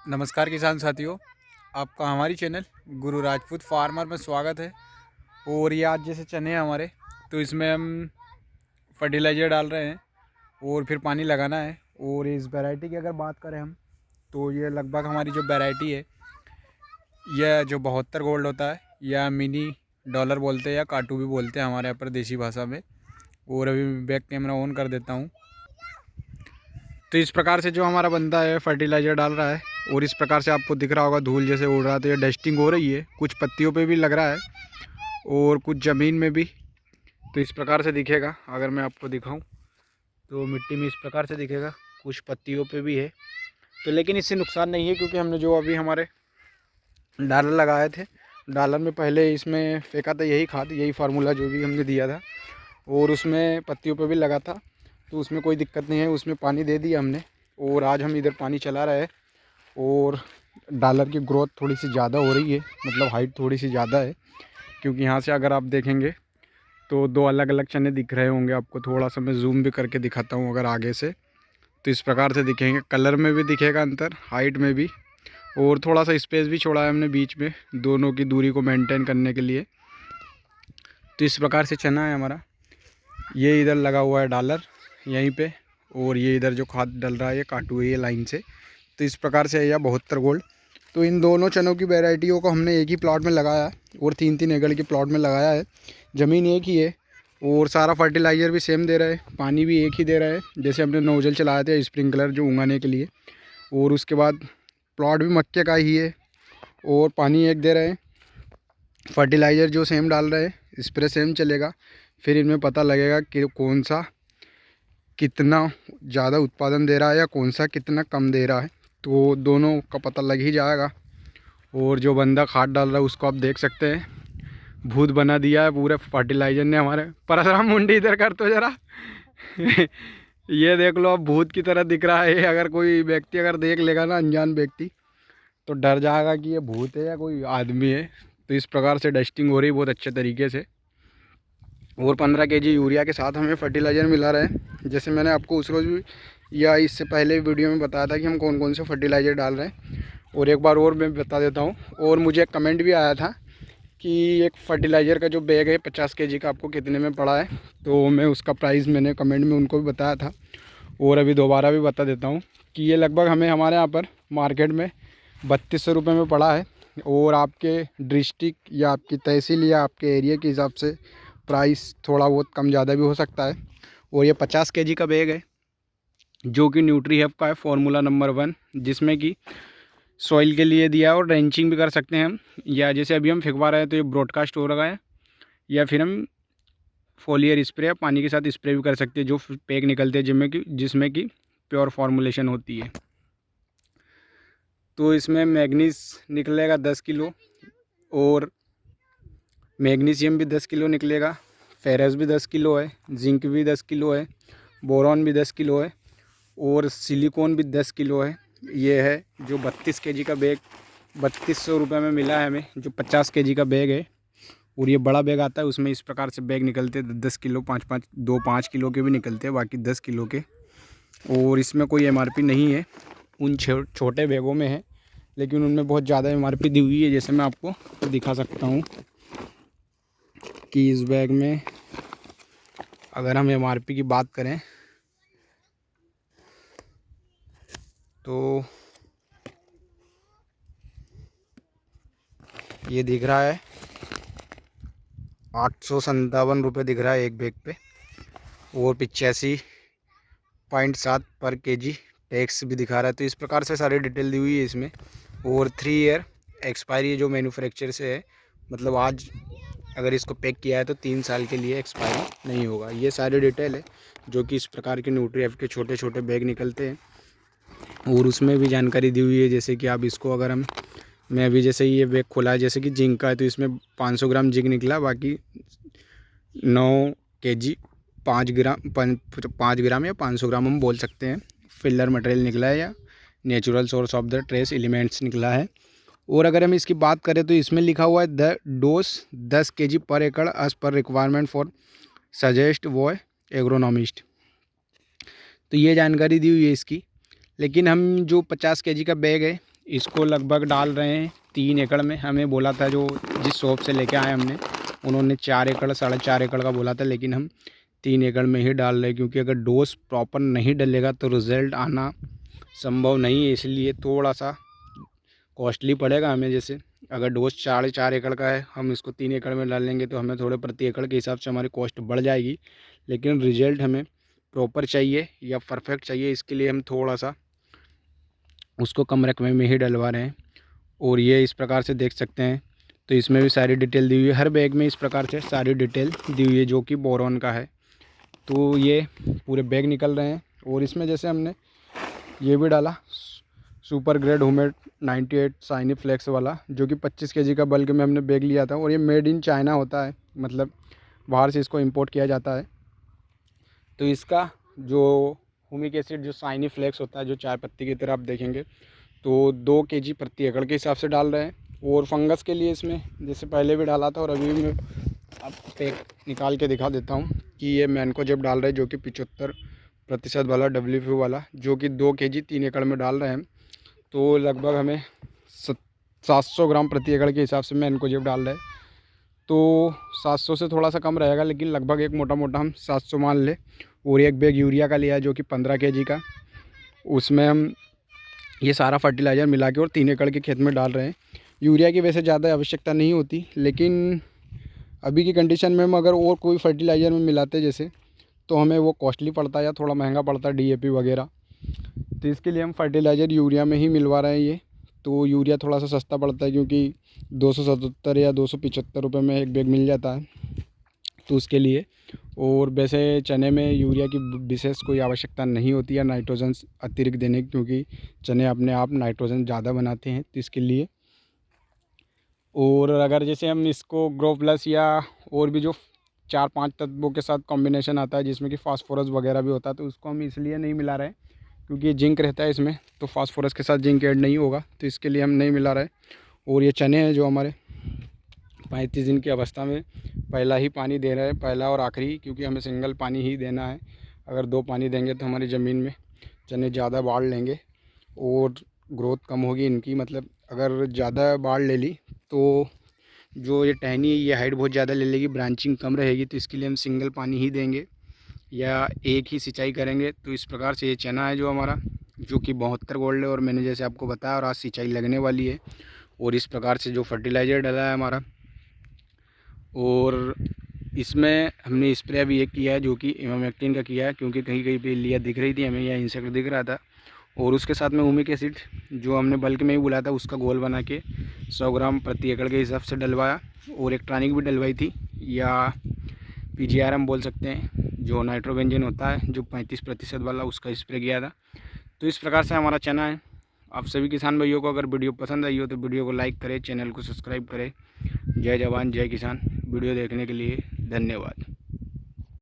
नमस्कार किसान साथियों, आपका हमारी चैनल गुरु राजपूत फार्मर में स्वागत है। और ये आज जैसे चने हैं हमारे, तो इसमें हम फर्टिलाइज़र डाल रहे हैं और फिर पानी लगाना है। और इस वैरायटी की अगर बात करें हम, तो ये लगभग हमारी जो वैरायटी है, यह जो 72 गोल्ड होता है, या मिनी डॉलर बोलते हैं या काटू भी बोलते हैं हमारे यहाँ पर देसी भाषा में। और अभी बैक कैमरा ऑन कर देता हूँ। तो इस प्रकार से जो हमारा बंदा है फर्टिलाइज़र डाल रहा है, और इस प्रकार से आपको दिख रहा होगा धूल जैसे उड़ रहा है, तो ये डस्टिंग हो रही है। कुछ पत्तियों पे भी लग रहा है और कुछ ज़मीन में भी। तो इस प्रकार से दिखेगा, अगर मैं आपको दिखाऊं तो मिट्टी में इस प्रकार से दिखेगा, कुछ पत्तियों पे भी है। तो लेकिन इससे नुकसान नहीं है, क्योंकि हमने जो अभी हमारे डालर लगाए थे, डालर में पहले इसमें फेंका था यही खाद, यही फार्मूला जो भी हमने दिया था, और उसमें पत्तियों पे भी लगा था। तो उसमें कोई दिक्कत नहीं है, उसमें पानी दे दिया हमने। और आज हम इधर पानी चला रहे हैं, और डॉलर की ग्रोथ थोड़ी सी ज़्यादा हो रही है, मतलब हाइट थोड़ी सी ज़्यादा है। क्योंकि यहाँ से अगर आप देखेंगे तो दो अलग अलग चने दिख रहे होंगे आपको। थोड़ा सा मैं जूम भी करके दिखाता हूँ अगर आगे से, तो इस प्रकार से दिखेंगे। कलर में भी दिखेगा अंतर, हाइट में भी। और थोड़ा सा स्पेस भी छोड़ा है हमने बीच में, दोनों की दूरी को मेंटेन करने के लिए। तो इस प्रकार से चना है हमारा। ये इधर लगा हुआ है डॉलर यहीं पे, और ये इधर जो खाद डल रहा है ये काटू है ये लाइन से। तो इस प्रकार से है यह 72 गोल्ड। तो इन दोनों चनों की वैरायटियों को हमने एक ही प्लॉट में लगाया है, और 3-3 एकड़ के प्लॉट में लगाया है। ज़मीन एक ही है, और सारा फर्टिलाइज़र भी सेम दे रहा है, पानी भी एक ही दे रहा है। जैसे हमने नोजल चलाया था स्प्रिंकलर जो उगाने के लिए। और उसके बाद प्लॉट भी मक्के का ही है, और पानी एक दे रहे हैं, फर्टिलाइज़र जो सेम डाल रहे हैं, स्प्रे सेम चलेगा। फिर इनमें पता लगेगा कि कौन सा कितना ज़्यादा उत्पादन दे रहा है या कौन सा कितना कम दे रहा है, तो दोनों का पता लग ही जाएगा। और जो बंदा खाद डाल रहा है उसको आप देख सकते हैं, भूत बना दिया है पूरे फर्टिलाइज़र ने हमारे। परशुराम मुंडी इधर कर तो ज़रा ये देख लो, अब भूत की तरह दिख रहा है। अगर कोई व्यक्ति अगर देख लेगा ना, अनजान व्यक्ति, तो डर जाएगा कि ये भूत है या कोई आदमी है। तो इस प्रकार से डस्टिंग हो रही है बहुत अच्छे तरीके से। और 15 केजी यूरिया के साथ हमें फर्टिलाइज़र मिला रहा है। जैसे मैंने आपको उस रोज़ भी या इससे पहले वीडियो में बताया था कि हम कौन कौन से फर्टिलाइज़र डाल रहे हैं। और एक बार और मैं बता देता हूँ। और मुझे एक कमेंट भी आया था कि एक फर्टिलाइज़र का जो बैग है 50 केजी का आपको कितने में पड़ा है। तो मैं उसका प्राइस मैंने कमेंट में उनको भी बताया था, और अभी दोबारा भी बता देता हूँ कि ये लगभग हमें हमारे यहाँ पर मार्केट में 3200 रुपये में पड़ा है। और आपके डिस्ट्रिक्ट या आपकी तहसील या आपके एरिया के हिसाब से प्राइस थोड़ा बहुत कम ज़्यादा भी हो सकता है। और ये 50 केजी का बैग है, जो कि न्यूट्रीहब का है, फार्मूला नंबर 1, जिसमें कि सॉइल के लिए दिया है। और ड्रेंचिंग भी कर सकते हैं हम, या जैसे अभी हम फेंकवा रहे हैं तो ये ब्रॉडकास्ट हो रहा है, या फिर हम फोलियर स्प्रे या पानी के साथ स्प्रे भी कर सकते हैं, जो पैक निकलते हैं जिसमें कि प्योर फार्मूलेशन होती है। तो इसमें मैग्नीज निकलेगा 10 किलो, और मैग्नीशियम भी 10 किलो निकलेगा, फेरस भी 10 किलो है, जिंक भी 10 किलो है, बोरॉन भी 10 किलो है, और सिलिकॉन भी 10 किलो है। ये है जो 32 केजी का बैग 3200 रुपये में मिला है हमें, जो 50 केजी का बैग है। और ये बड़ा बैग आता है, उसमें इस प्रकार से बैग निकलते हैं 10 किलो, 5 किलो के भी निकलते हैं, बाकी 10 किलो के। और इसमें कोई एमआरपी नहीं है, उन छोटे बैगों में है, लेकिन उनमें बहुत ज़्यादा एमआरपी दी हुई है। जैसे मैं आपको दिखा सकता हूँ कि इस बैग में अगर हम एमआरपी की बात करें तो ये दिख रहा है 857 रुपये दिख रहा है एक बैग पे, और 85.7 पर केजी टैक्स भी दिखा रहा है। तो इस प्रकार से सारी डिटेल दी हुई है इसमें। और 3 ईयर एक्सपायरी जो मैन्युफैक्चर से है, मतलब आज अगर इसको पैक किया है तो 3 साल के लिए एक्सपायरी नहीं होगा। ये सारी डिटेल है, जो कि इस प्रकार के न्यूट्रीएफ के छोटे छोटे बैग निकलते हैं, और उसमें भी जानकारी दी हुई है। जैसे कि आप इसको अगर मैं अभी जैसे ये बैग खोला है, जैसे कि जिंक का है, तो इसमें 500 ग्राम जिंक निकला, बाकी 9 केजी 5 ग्राम या 500 ग्राम हम बोल सकते हैं फिलर मटेरियल निकला है, या natural source of the trace elements निकला है। और अगर हम इसकी बात करें तो इसमें लिखा हुआ है द डोज 10 केजी पर एकड़ as per requirement for suggest वो एग्रोनॉमिस्ट। तो ये जानकारी दी हुई है इसकी। लेकिन हम जो 50 केजी का बैग है, इसको लगभग डाल रहे हैं 3 एकड़ में। हमें बोला था जो जिस शॉप से लेके आए हमने, उन्होंने 4 एकड़ 4.5 एकड़ का बोला था, लेकिन हम 3 एकड़ में ही डाल रहे हैं क्योंकि अगर डोज प्रॉपर नहीं डलेगा तो रिज़ल्ट आना संभव नहीं है। इसलिए थोड़ा सा कॉस्टली पड़ेगा हमें। जैसे अगर डोज 4.5 एकड़ का है, हम इसको 3 एकड़ में डालेंगे तो हमें थोड़े प्रति एकड़ के हिसाब से हमारी कॉस्ट बढ़ जाएगी, लेकिन रिज़ल्ट हमें प्रॉपर चाहिए या परफेक्ट चाहिए। इसके लिए हम थोड़ा सा उसको कम रकबे में ही डलवा रहे हैं। और ये इस प्रकार से देख सकते हैं, तो इसमें भी सारी डिटेल दी हुई है। हर बैग में इस प्रकार से सारी डिटेल दी हुई है जो कि बोरॉन का है। तो ये पूरे बैग निकल रहे हैं। और इसमें जैसे हमने ये भी डाला सुपर ग्रेड हुमेट 98 शाइनी फ्लेक्स वाला, जो कि 25 केजी का बल्क में हमने बैग लिया था। और ये मेड इन चाइना होता है, मतलब बाहर से इसको इंपोर्ट किया जाता है। तो इसका जो हुमिक एसिड जो शाइनी फ्लेक्स होता है, जो चाय पत्ती की तरह आप देखेंगे, तो 2 केजी प्रति एकड़ के हिसाब से डाल रहे हैं। और फंगस के लिए इसमें जैसे पहले भी डाला था और अभी मैं आप पैक निकाल के दिखा देता हूँ कि ये मैनकोजेब डाल रहे हैं जो कि 75% वाला WP वाला, जो कि 2 केजी 3 एकड़ में डाल रहे हैं। तो लगभग हमें 700 ग्राम प्रति एकड़ के हिसाब से मैनकोजेब डाल रहे हैं। तो 700 से थोड़ा सा कम रहेगा, लेकिन लगभग एक मोटा मोटा हम 700 मान ले। और एक बैग यूरिया का लिया है जो कि 15 केजी का, उसमें हम ये सारा फर्टिलाइज़र मिला के और 3 एकड़ के खेत में डाल रहे हैं। यूरिया की वैसे ज़्यादा आवश्यकता नहीं होती, लेकिन अभी की कंडीशन में हम अगर और कोई फर्टिलाइज़र में मिलाते जैसे, तो हमें वो कॉस्टली पड़ता है या थोड़ा महंगा पड़ता है DAP वगैरह। तो इसके लिए हम फर्टिलाइज़र यूरिया में ही मिलवा रहे हैं ये। तो यूरिया थोड़ा सा सस्ता पड़ता है क्योंकि 277 या 275 रुपये में एक बैग मिल जाता है, तो उसके लिए। और वैसे चने में यूरिया की विशेष कोई आवश्यकता नहीं होती है नाइट्रोजन अतिरिक्त देने की, क्योंकि चने अपने आप नाइट्रोजन ज़्यादा बनाते हैं, तो इसके लिए। और अगर जैसे हम इसको ग्रो प्लस या और भी जो 4-5 तत्वों के साथ कॉम्बिनेशन आता है जिसमें कि फास्फोरस वगैरह भी होता है, तो उसको हम इसलिए नहीं मिला रहे क्योंकि ये जिंक रहता है इसमें, तो फास्फोरस के साथ जिंक ऐड नहीं होगा, तो इसके लिए हम नहीं मिला रहे। और ये चने हैं जो हमारे 35 दिन की अवस्था में पहला ही पानी दे रहे हैं, पहला और आखिरी, क्योंकि हमें सिंगल पानी ही देना है। अगर 2 पानी देंगे तो हमारी ज़मीन में चने ज़्यादा बाढ़ लेंगे और ग्रोथ कम होगी इनकी। मतलब अगर ज़्यादा बाढ़ ले ली तो जो ये टहनी है ये हाइट बहुत ज़्यादा ले लेगी, ब्रांचिंग कम रहेगी, तो इसके लिए हम सिंगल पानी ही देंगे या एक ही सिंचाई करेंगे। तो इस प्रकार से ये चना है जो हमारा, जो कि 72 गोल्ड है, और मैंने जैसे आपको बताया, और आज सिंचाई लगने वाली है। और इस प्रकार से जो फर्टिलाइज़र डाला है हमारा, और इसमें हमने स्प्रे भी एक किया है जो कि इमामेक्टिन का किया है, क्योंकि कहीं कहीं पे लिया दिख रही थी हमें या इंसेक्ट दिख रहा था। और उसके साथ में हुमिक एसिड जो हमने बल्क में ही बुलाया था, उसका घोल बना के 100 ग्राम प्रति एकड़ के हिसाब से डलवाया। और एक टॉनिक भी डलवाई थी, या PGR हम बोल सकते हैं, जो नाइट्रोबेंजन होता है जो 35% वाला, उसका स्प्रे किया था। तो इस प्रकार से हमारा चना है। आप सभी किसान भाइयों को अगर वीडियो पसंद आई हो तो वीडियो को लाइक करें, चैनल को सब्सक्राइब करें। जय जवान जय किसान। वीडियो देखने के लिए धन्यवाद।